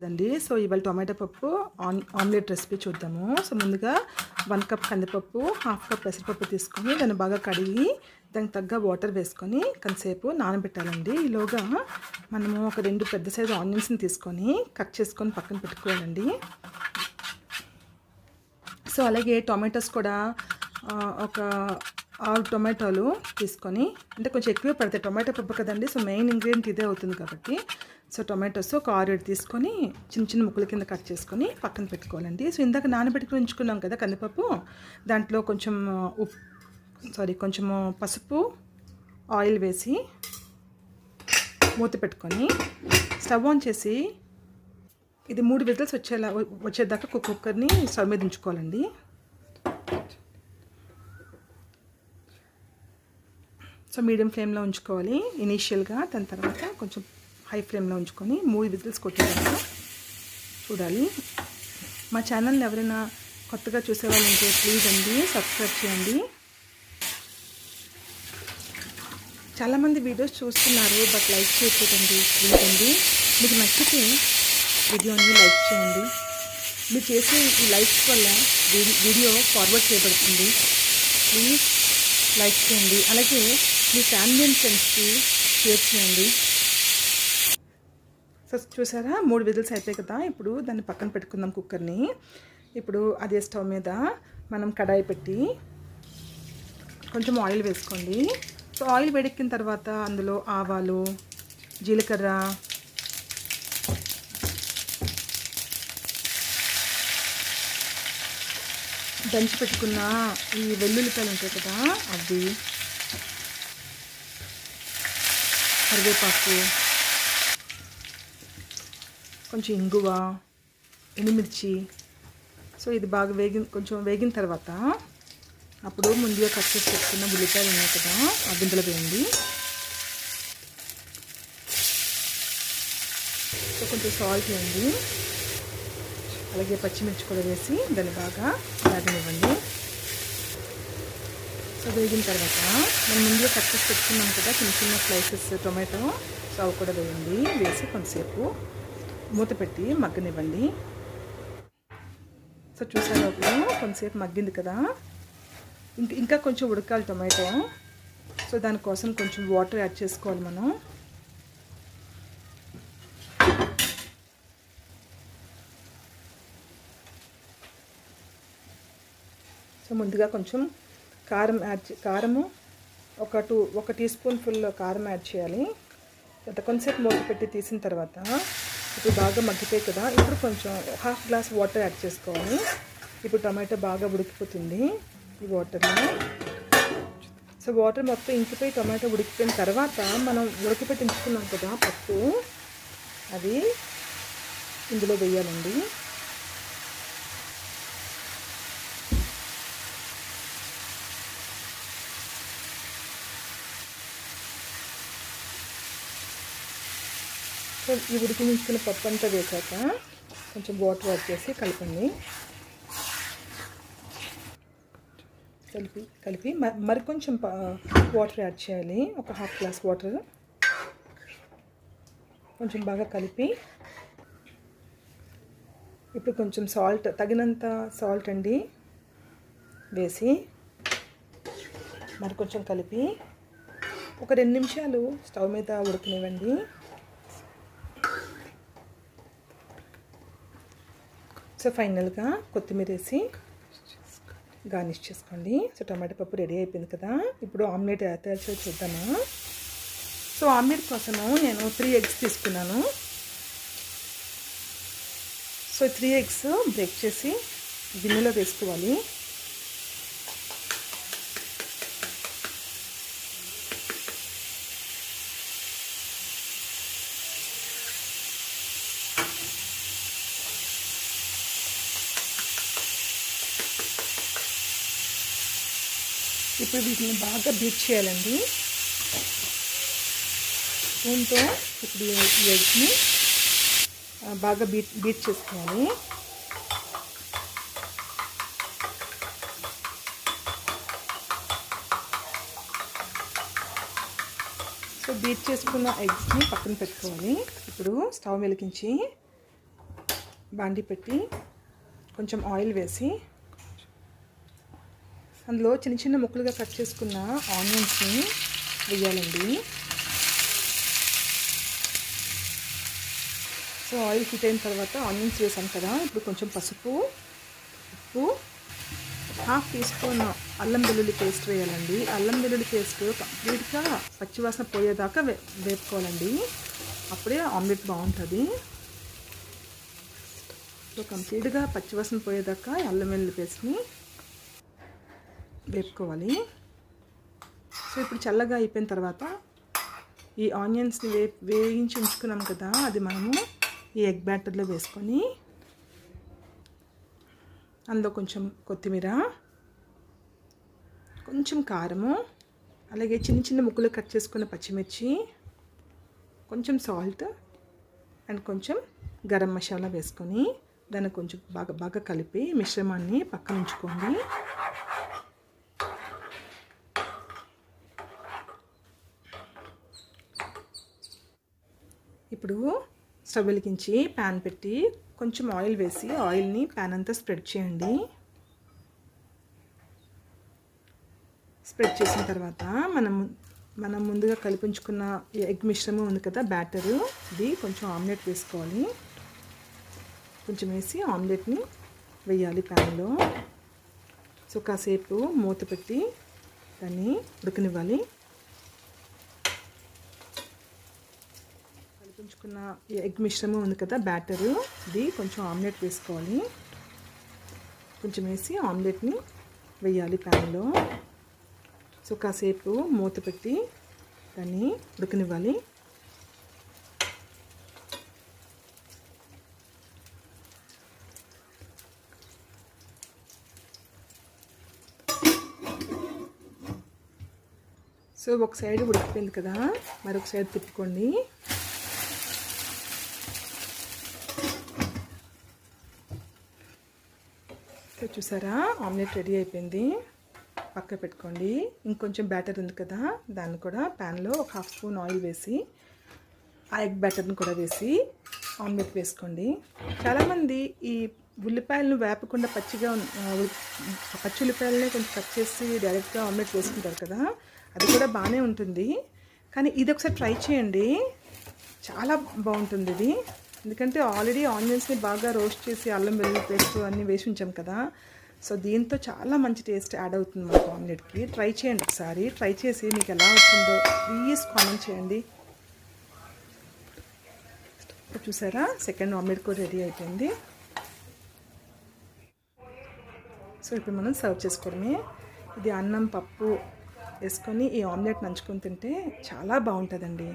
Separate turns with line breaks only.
అండి. సో ఇవాళ టొమాటో పప్పు ఆమ్లెట్ రెసిపీ చూద్దాము. సో ముందుగా 1 కప్ కందిపప్పు, 1/2 కప్ పెసరపప్పు తీసుకొని దాన్ని బాగా కడిగి దానికి తగ్గ వాటర్ వేసుకొని కొంతసేపు నానబెట్టాలండి. ఈలోగా మనము ఒక 2 పెద్ద సైజు ఆనియన్స్ని తీసుకొని కట్ చేసుకొని పక్కన పెట్టుకోవాలండి. సో అలాగే టొమాటోస్ కూడా ఒక 6 టొమాటోలు తీసుకొని, అంటే కొంచెం ఎక్కువ పడతాయి టొమాటో పప్పు కదండి. సో మెయిన్ ఇంగ్రీడియంట్ ఇదే అవుతుంది కాబట్టి సో టొమాటోస్ ఒక 6-7 తీసుకొని చిన్న చిన్న ముక్కల కింద కట్ చేసుకొని పక్కన పెట్టుకోవాలండి. సో ఇందాక నానబెట్టుకుని ఉంచుకున్నాం కదా కందిపప్పు, దాంట్లో కొంచెము పసుపు, ఆయిల్ వేసి మూత పెట్టుకొని స్టవ్ ఆన్ చేసి ఇది 3 విజిల్స్ వచ్చేదాకా కుక్కర్ని స్టవ్ మీద ఉంచుకోవాలండి. సో మీడియం ఫ్లేమ్లో ఉంచుకోవాలి ఇనీషియల్గా, దాని తర్వాత కొంచెం హై ఫ్లేమ్లో ఉంచుకొని 3 విజిల్స్ కొట్టేదాకా చూడాలి. మా ఛానల్ని ఎవరైనా కొత్తగా చూసేవాళ్ళు ఉంటే ప్లీజ్ అండి సబ్స్క్రైబ్ చేయండి. చాలామంది వీడియోస్ చూస్తున్నారు బట్ లైక్ చేయట్లేదండి. ప్లీజ్ అండి, మీకు నచ్చితే వీడియోని లైక్ చేయండి. మీరు చేసే ఈ లైక్స్ వల్ల వీడియో ఫార్వర్డ్ చేయబడుతుంది. ప్లీజ్ లైక్ చేయండి. అలాగే మీ ఫ్యామిలీ అండ్ ఫ్రెండ్స్కి షేర్ చేయండి. సో చూసారా 3 విజిల్స్ అయిపోయాయి కదా. ఇప్పుడు దాన్ని పక్కన పెట్టుకుందాం కుక్కర్ని. ఇప్పుడు అదే స్టవ్ మీద మనం కడాయి పెట్టి కొంచెం ఆయిల్ వేసుకోండి. సో ఆయిల్ వేడెక్కిన తర్వాత అందులో ఆవాలు, జీలకర్ర, దంచి పెట్టుకున్న ఈ వెల్లుల్లిపాయలు ఉంటాయి కదా అవి, కరివేపాకు, కొంచెం ఇంగువ, ఎండుమిర్చి. సో ఇది బాగా కొంచెం వేగిన తర్వాత అప్పుడు ముందుగా కట్ చేసి పెట్టుకున్న ఉల్లిపాయలు ఉన్నాయి కదా ఆ గింజలు వేయండి. సో కొంచెం సాల్ట్ వేయండి, అలాగే పచ్చిమిర్చి కూడా వేసి దాన్ని బాగా వేగనివ్వండి. సో వేగిన తర్వాత మనం ముందుగా కట్ చేసి పెట్టుకున్నాం కదా చిన్న చిన్న స్లైసెస్ టొమాటో, సో అవి కూడా వేయండి. వేసి కొంతసేపు మూత పెట్టి మగ్గనివ్వండి. సో చూసారు అప్పుడు కొంతసేపు మగ్గింది కదా, ఇంకా కొంచెం ఉడకాలి టొమాటో. సో దానికోసం కొంచెం వాటర్ యాడ్ చేసుకోవాలి మనం. సో ముందుగా కొంచెం కారము ఒక టీ స్పూన్ ఫుల్ కారం యాడ్ చేయాలి. కొంతసేపు మూత పెట్టి తీసిన తర్వాత ఇప్పుడు బాగా మగ్గిపోయి కదా, ఇప్పుడు కొంచెం 1/2 గ్లాస్ వాటర్ యాడ్ చేసుకోవాలి. ఇప్పుడు టమాటో బాగా ఉడికిపోతుంది ఈ వాటర్లో. సో వాటర్ మొత్తం ఇంకిపోయి టమాటో ఉడికిపోయిన తర్వాత మనం ఉడకపెట్టి ఉంచుకున్నాం కదా పప్పు, అది ఇందులో వేయాలండి. సో ఈ ఉడికించుకున్న పప్పు అంతా వేసాక కొంచెం వాటర్ యాడ్ చేసి కలపండి. కలిపి మరికొంచెం వాటర్ యాడ్ చేయాలి, ఒక 1/2 గ్లాస్ వాటర్. కొంచెం బాగా కలిపి ఇప్పుడు కొంచెం తగినంత సాల్ట్ అండి వేసి మరికొంచెం కలిపి ఒక 2 నిమిషాలు స్టవ్ మీద ఉడకనివ్వండి. సో ఫైనల్గా కొత్తిమీర వేసి గార్నిష్ చేసుకోండి. సో టమాటో పప్పు రెడీ అయిపోయింది కదా. ఇప్పుడు ఆమ్లెట్ తయారు చేసి చూద్దామా. సో ఆమ్లెట్ కోసము నేను 3 ఎగ్స్ తీసుకున్నాను. సో 3 ఎగ్స్ బ్రేక్ చేసి గిన్నెలో వేసుకోవాలి. ఇప్పుడు వీటిని బాగా బీట్ చేయాలండి స్పూన్తో. ఇప్పుడు ఈ ఎగ్ని బాగా బీట్ చేసుకోవాలి. సో బీట్ చేసుకున్న ఎగ్స్ని పక్కన పెట్టుకోవాలి. ఇప్పుడు స్టవ్ వెలిగించి బాండి పెట్టి కొంచెం ఆయిల్ వేసి అందులో చిన్న చిన్న ముక్కలుగా కట్ చేసుకున్న ఆనియన్స్ని వేయాలండి. సో ఆయిల్ హీట్ అయిన తర్వాత ఆనియన్స్ వేసాం కదా, ఇప్పుడు కొంచెం పసుపు, ఉప్పు, 1/2 టీ స్పూన్ అల్లం వెల్లుల్లి పేస్ట్ వేయాలండి. అల్లం వెల్లుల్లి పేస్ట్ కంప్లీట్గా పచ్చివాసన పోయేదాకా వేపుకోవాలండి, అప్పుడే ఆమ్లెట్ బాగుంటుంది. సో కంప్లీట్గా పచ్చివాసన పోయేదాకా అల్లం వెల్లుల్లి పేస్ట్ని వేపుకోవాలి. సో ఇప్పుడు చల్లగా అయిపోయిన తర్వాత ఈ ఆనియన్స్ని వేయించి ఉంచుకున్నాం కదా, అది మనము ఈ ఎగ్ బ్యాటర్లో వేసుకొని అందులో కొంచెం కొత్తిమీర, కొంచెం కారము, అలాగే చిన్న చిన్న ముక్కలు కట్ చేసుకున్న పచ్చిమిర్చి, కొంచెం సాల్ట్ అండ్ కొంచెం గరం మసాలా వేసుకొని దాన్ని కొంచెం బాగా కలిపి మిశ్రమాన్ని పక్కన ఉంచుకోండి. ఇప్పుడు స్టవ్ వెలిగించి ప్యాన్ పెట్టి కొంచెం ఆయిల్ వేసి ఆయిల్ని ప్యాన్ అంతా స్ప్రెడ్ చేయండి. స్ప్రెడ్ చేసిన తర్వాత మనం ముందుగా కలిపించుకున్న ఎగ్ మిశ్రమం ఉంది కదా, బ్యాటరు, ఇది కొంచెం ఆమ్లెట్ వేసుకోవాలి. కొంచెం వేసి ఆమ్లెట్ని వేయాలి ప్యాన్లో. సో కాసేపు మూత పెట్టి దాన్ని ఉడకనివ్వాలి. కలిపించుకున్న ఎగ్ మిశ్రమం ఉంది కదా, బ్యాటరు, ఇది కొంచెం ఆమ్లెట్ వేసుకోవాలి. కొంచెం వేసి ఆమ్లెట్ని వేయాలి ప్యాన్లో. సో కాసేపు మూత పెట్టి దాన్ని ఉడకనివ్వాలి. సో ఒక సైడ్ ఉడికిపోయింది కదా, మరొక సైడ్ తిప్పుకోండి. చూసారా, ఆమ్లెట్ రెడీ అయిపోయింది. పక్క పెట్టుకోండి. ఇంకొంచెం బ్యాటర్ ఉంది కదా, దాన్ని కూడా ప్యాన్లో ఒక 1/2 స్పూన్ ఆయిల్ వేసి ఆ ఎగ్ బ్యాటర్ని కూడా వేసి ఆమ్లెట్ వేసుకోండి. చాలామంది ఈ ఉల్లిపాయలను వేపకుండా పచ్చి ఉల్లిపాయలనే కొంచెం కట్ చేసి డైరెక్ట్గా ఆమ్లెట్ వేసుకుంటారు కదా, అది కూడా బాగానే ఉంటుంది. కానీ ఇది ఒకసారి ట్రై చేయండి, చాలా బాగుంటుంది ఇది. ఎందుకంటే ఆల్రెడీ ఆనియన్స్ని బాగా రోస్ట్ చేసి అల్లం వెల్లుల్లి పేస్ట్ అన్నీ వేసి ఉంచాం కదా, సో దీంతో చాలా మంచి టేస్ట్ యాడ్ అవుతుంది మనకు ఆమ్లెట్కి. ట్రై చేయండి ఒకసారి. ట్రై చేసి మీకు ఎలా వచ్చిందో ప్లీజ్ కామెంట్ చేయండి. చూసారా, సెకండ్ ఆమ్లెట్ కూడా రెడీ అయిపోయింది. సో ఇప్పుడు మనం సర్వ్ చేసుకోవడమే. ఇది అన్నం పప్పు వేసుకొని ఈ ఆమ్లెట్ నంచుకొని తింటే చాలా బాగుంటుందండి.